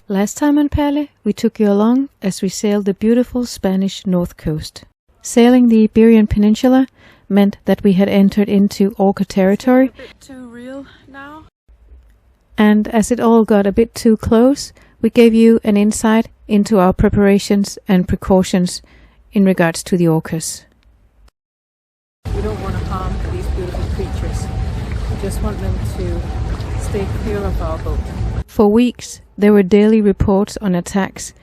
Last time on Perle, we took you along as we sailed the beautiful Spanish north coast. Sailing the Iberian Peninsula meant that we had entered into orca territory. A bit too real now. And as it all got a bit too close, we gave you an insight into our preparations and precautions in regards to the orcas. We don't want to harm these beautiful creatures. We just want them to stay clear of our boat. For weeks, there were daily reports on attacks.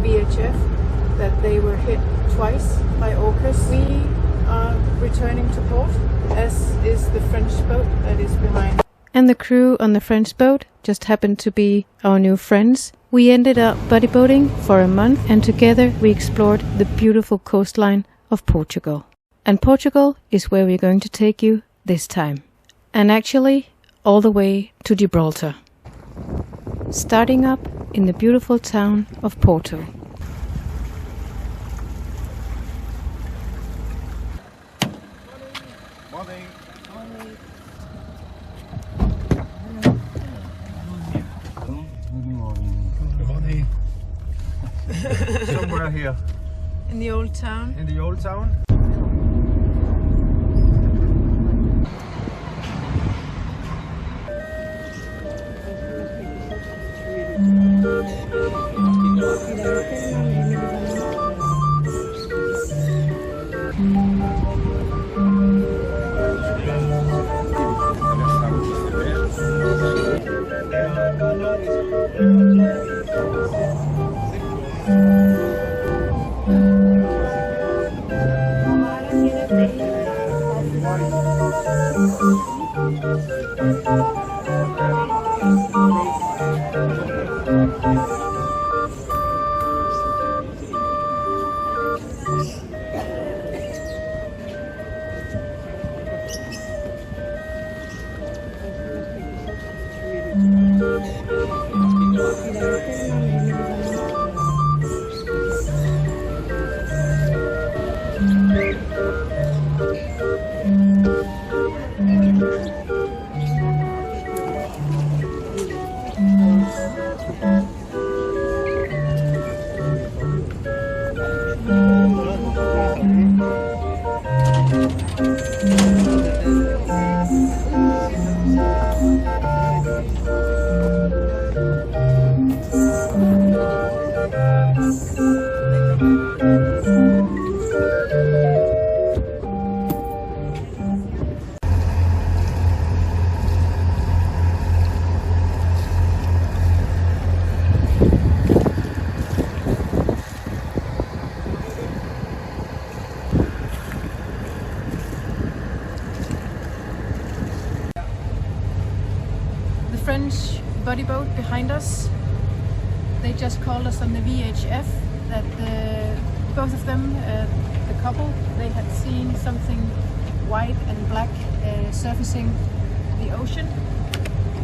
VHF, that they were hit twice by orcas. We are returning to port, as is the French boat that is behind. And the crew on the French boat just happened to be our new friends. We ended up bodyboating for a month, and together we explored the beautiful coastline of Portugal. And Portugal is where we're going to take you this time. And actually, all the way to Gibraltar. Starting up in the beautiful town of Porto. Morning. Morning. Somewhere here. In the old town. In the old town. French buddy boat behind us. They just called us on the VHF that both of them, the couple, they had seen something white and black surfacing the ocean.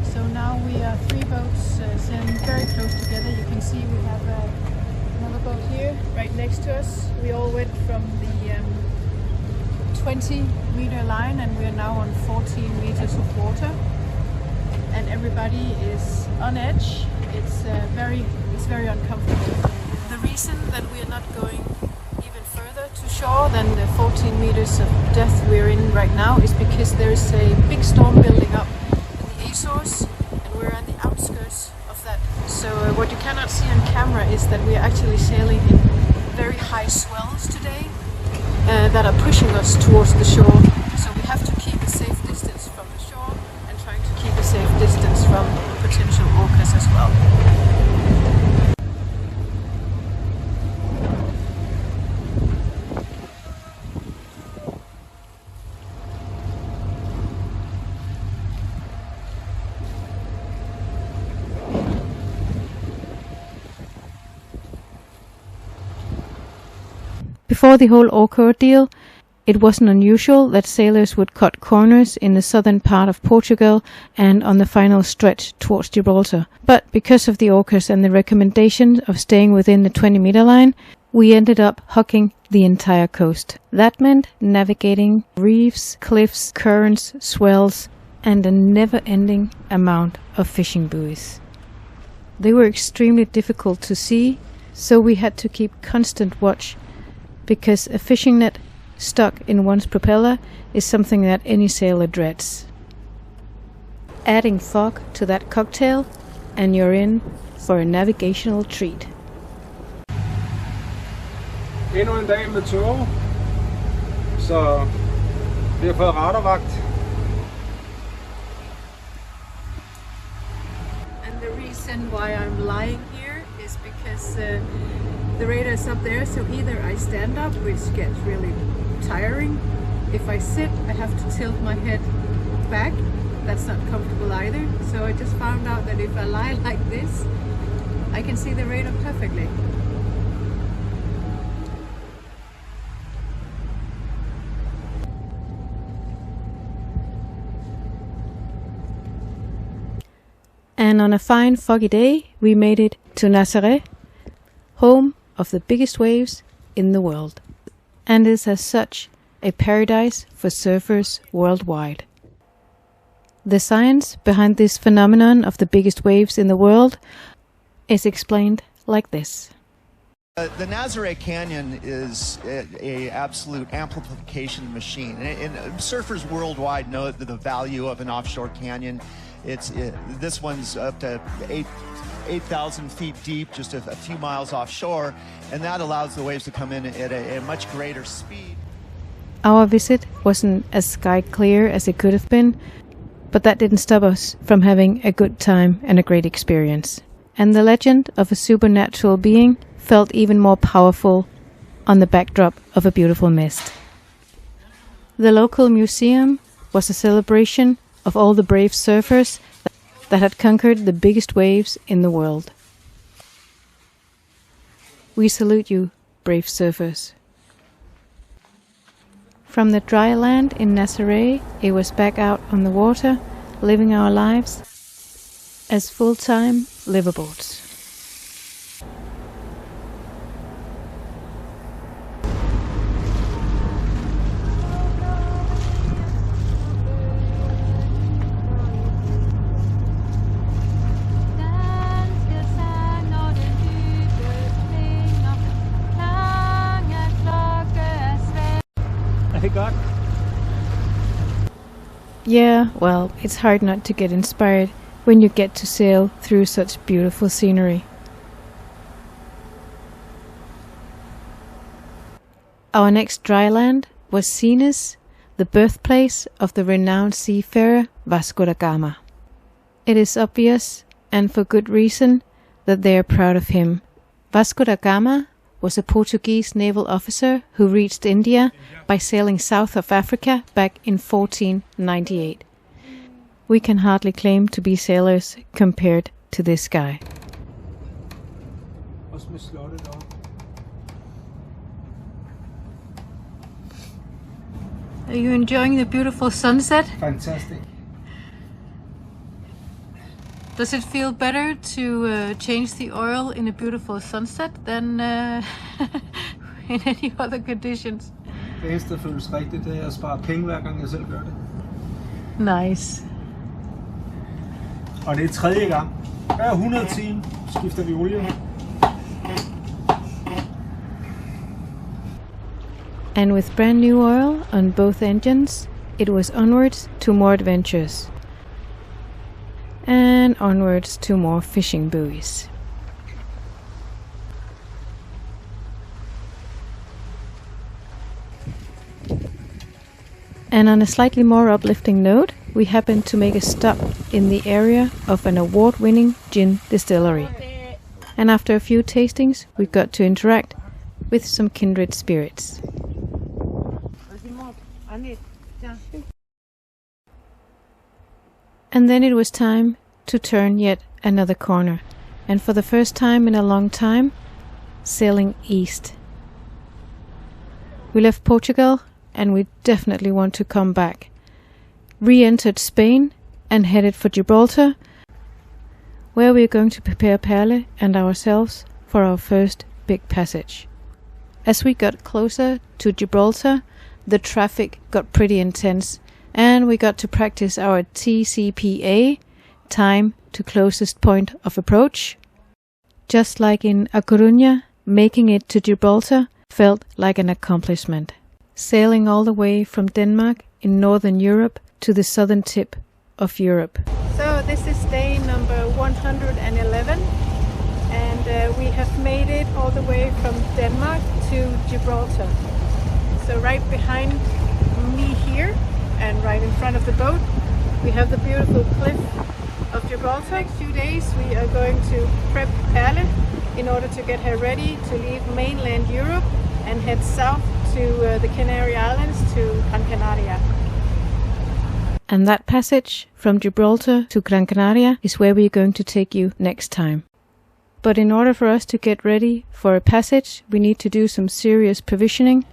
So now we are three boats sailing very close together. You can see we have another boat here right next to us. We all went from the 20-meter line and we are now on 14 meters of water. And everybody is on edge. It's very uncomfortable. The reason that we are not going even further to shore than the 14 meters of depth we're in right now is because there is a big storm building up in the Azores, and we're on the outskirts of that. So what you cannot see on camera is that we are actually sailing in very high swells today that are pushing us towards the shore. So we have to keep a safe distance from the shore and trying to keep a safe distance from potential orcas as well. Before the whole orca ordeal, it wasn't unusual that sailors would cut corners in the southern part of Portugal and on the final stretch towards Gibraltar. But because of the orcas and the recommendation of staying within the 20-meter line, we ended up hugging the entire coast. That meant navigating reefs, cliffs, currents, swells, and a never-ending amount of fishing buoys. They were extremely difficult to see, so we had to keep constant watch, because a fishing net stuck in one's propeller is something that any sailor dreads. Adding fog to that cocktail, and you're in for a navigational treat. Endnu en dag med tåge, så vi har fået radarvagt. And the reason why I'm lying here is because the radar is up there, so either I stand up, which gets really tiring. If I sit, I have to tilt my head back. That's not comfortable either. So I just found out that if I lie like this, I can see the radar perfectly. And on a fine foggy day, we made it to Nazare, home of the biggest waves in the world, and is as such a paradise for surfers worldwide. The science behind this phenomenon of the biggest waves in the world is explained like this. The Nazare Canyon is a absolute amplification machine, and surfers worldwide know the value of an offshore canyon. This one's up to 8,000 feet deep, just a few miles offshore, and that allows the waves to come in at a much greater speed. Our visit wasn't as sky clear as it could have been, but that didn't stop us from having a good time and a great experience. And the legend of a supernatural being felt even more powerful on the backdrop of a beautiful mist. The local museum was a celebration of all the brave surfers that had conquered the biggest waves in the world. We salute you, brave surfers. From the dry land in Nazare, it was back out on the water, living our lives as full-time liveaboards. Yeah, well, it's hard not to get inspired when you get to sail through such beautiful scenery. Our next dry land was Sines, the birthplace of the renowned seafarer Vasco da Gama. It is obvious, and for good reason, that they are proud of him. Vasco da Gama was a Portuguese naval officer who reached India by sailing south of Africa back in 1498. We can hardly claim to be sailors compared to this guy. Are you enjoying the beautiful sunset? Fantastic. Does it feel better to change the oil in a beautiful sunset than in any other conditions? Det eneste, der føles rigtigt, det er at spare penge, hver gang jeg selv gør det. Nice. Og det er tredje gang. Hver 100 timer skifter vi olie. And with brand new oil on both engines, it was onwards to more adventures. And onwards to more fishing buoys. And on a slightly more uplifting note, we happened to make a stop in the area of an award-winning gin distillery. And after a few tastings, we got to interact with some kindred spirits. And then it was time to turn yet another corner, and for the first time in a long time, sailing east. We left Portugal, and we definitely want to come back. Re-entered Spain and headed for Gibraltar, where we are going to prepare Perle and ourselves for our first big passage. As we got closer to Gibraltar, the traffic got pretty intense, and we got to practice our TCPA, time to closest point of approach, Just like in A Coruña, making it to Gibraltar felt like an accomplishment. Sailing all the way from Denmark in northern Europe to the southern tip of Europe. So this is day number 111, and we have made it all the way from Denmark to Gibraltar. So right behind me here and right in front of the boat we have the beautiful cliff of Gibraltar. Next few days we are going to prep Perle in order to get her ready to leave mainland Europe and head south to the Canary Islands to Gran Canaria. And that passage from Gibraltar to Gran Canaria is where we're going to take you next time. But in order for us to get ready for a passage, we need to do some serious provisioning,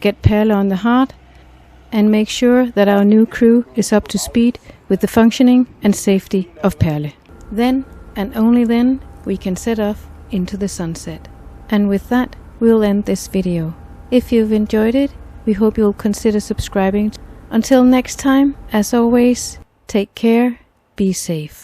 get Perle on the heart, and make sure that our new crew is up to speed with the functioning and safety of Perle. Then, and only then, we can set off into the sunset. And with that, we'll end this video. If you've enjoyed it, we hope you'll consider subscribing. Until next time, as always, take care, be safe.